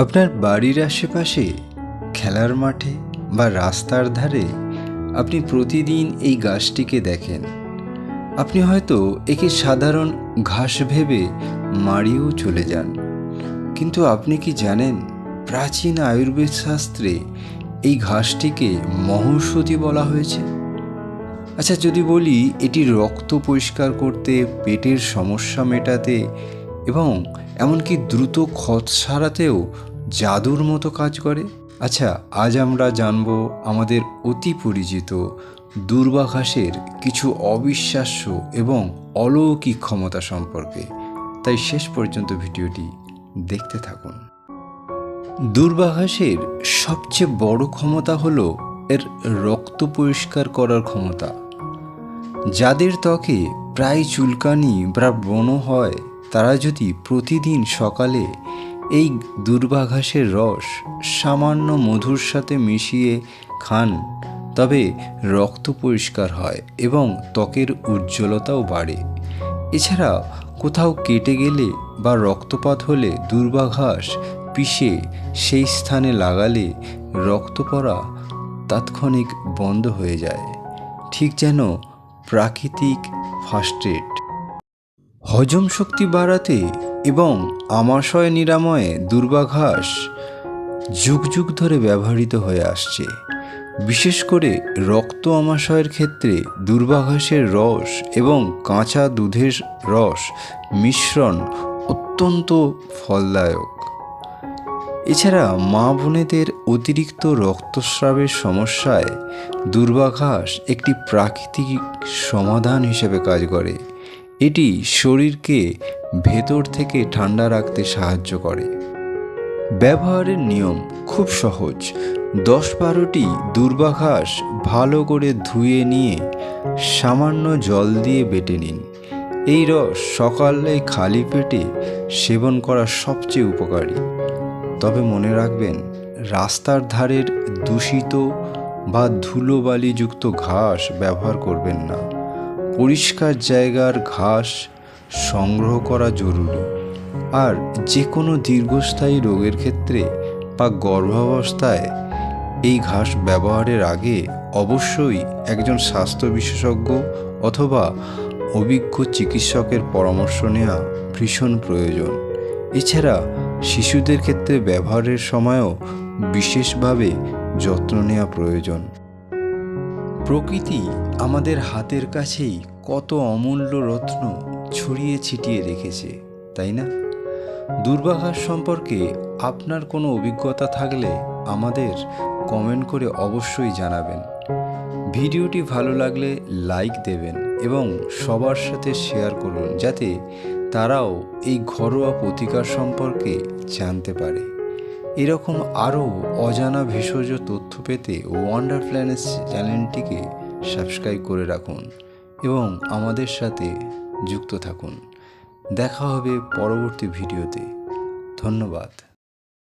আপনার বাড়ির আশেপাশে খেলার মাঠে বা রাস্তার ধারে আপনি প্রতিদিন এই গাছটিকে দেখেন। আপনি হয়তো একে সাধারণ ঘাস ভেবে মারিয়েও চলে যান, কিন্তু আপনি কি জানেন প্রাচীন আয়ুর্বেদ শাস্ত্রে এই ঘাসটিকে মহৌষধি বলা হয়েছে। আচ্ছা, যদি বলি এটি রক্ত পরিষ্কার করতে, পেটের সমস্যা মেটাতে এবং এমনকি দ্রুত ক্ষত সারাতেও জাদুর মতো কাজ করে। আচ্ছা, আজ আমরা জানব আমাদের অতি পরিচিত দূর্বা ঘাসের কিছু অবিশ্বাস্য এবং অলৌকিক ক্ষমতা সম্পর্কে। তাই শেষ পর্যন্ত ভিডিওটি দেখতে থাকুন। দূর্বা ঘাসের সবচেয়ে বড় ক্ষমতা হলো এর রক্ত পরিষ্কার করার ক্ষমতা। যাদের ত্বকে প্রায় চুলকানি বা ব্রণ হয়, তারা যদি প্রতিদিন সকালে এই দূর্বা ঘাসের রস সামান্য মধুর সাথে মিশিয়ে খান, তবে রক্ত পরিষ্কার হয় এবং ত্বকের উজ্জ্বলতাও বাড়ে। এছাড়া কোথাও কেটে গেলে বা রক্তপাত হলে দূর্বা ঘাস পিষে সেই স্থানে লাগালে রক্ত পড়া তাৎক্ষণিক বন্ধ হয়ে যায়, ঠিক যেন প্রাকৃতিক ফার্স্ট এড। হজম শক্তি বাড়াতে এবং আমাশয় নিরাময়ে দূর্বা ঘাস যুগ যুগ ধরে ব্যবহৃত হয়ে আসছে। বিশেষ করে রক্ত আমাশয়ের ক্ষেত্রে দূর্বা ঘাসের রস এবং কাঁচা দুধের রস মিশ্রণ অত্যন্ত ফলদায়ক। এছাড়া মা বোনেদের অতিরিক্ত রক্তস্রাবের সমস্যায় দূর্বা ঘাস একটি প্রাকৃতিক সমাধান হিসেবে কাজ করে। এটি শরীরকে ভেতর থেকে ঠান্ডা রাখতে সাহায্য করে। ব্যবহারের নিয়ম খুব সহজ। 10-12টি দূর্বা ঘাস ভালো করে ধুয়ে নিয়ে সামান্য জল দিয়ে বেটে নিন। এই রস সকালে খালি পেটে সেবন করা সবচেয়ে উপকারী। তবে মনে রাখবেন, রাস্তার ধারের দূষিত বা ধুলোবালিযুক্ত ঘাস ব্যবহার করবেন না। পরিষ্কার জায়গার ঘাস সংগ্রহ করা জরুরি। আর যে কোনো দীর্ঘস্থায়ী রোগের ক্ষেত্রে বা গর্ভাবস্থায় এই ঘাস ব্যবহারের আগে অবশ্যই একজন স্বাস্থ্য বিশেষজ্ঞ অথবা অভিজ্ঞ চিকিৎসকের পরামর্শ নেওয়া ভীষণ প্রয়োজন। এছাড়া শিশুদের ক্ষেত্রে ব্যবহারের সময়ও বিশেষভাবে যত্ন নেওয়া প্রয়োজন। প্রকৃতি আমাদের হাতের কাছেই কত অমূল্য রত্ন ছড়িয়ে ছিটিয়ে রেখেছে, তাই না? দূর্বা ঘাস সম্পর্কে আপনার কোনো অভিজ্ঞতা থাকলে আমাদের কমেন্ট করে অবশ্যই জানাবেন। ভিডিওটি ভালো লাগলে লাইক দেবেন এবং সবার সাথে শেয়ার করুন, যাতে তারাও এই ঘরোয়া প্রতিকার সম্পর্কে জানতে পারে। এরকম আরও অজানা ভেষজ তথ্য পেতে ওয়ান্ডার প্ল্যানেটস চ্যানেলটিকে সাবস্ক্রাইব করে রাখুন এবং আমাদের সাথে যুক্ত থাকুন। দেখা হবে পরবর্তী ভিডিওতে। ধন্যবাদ।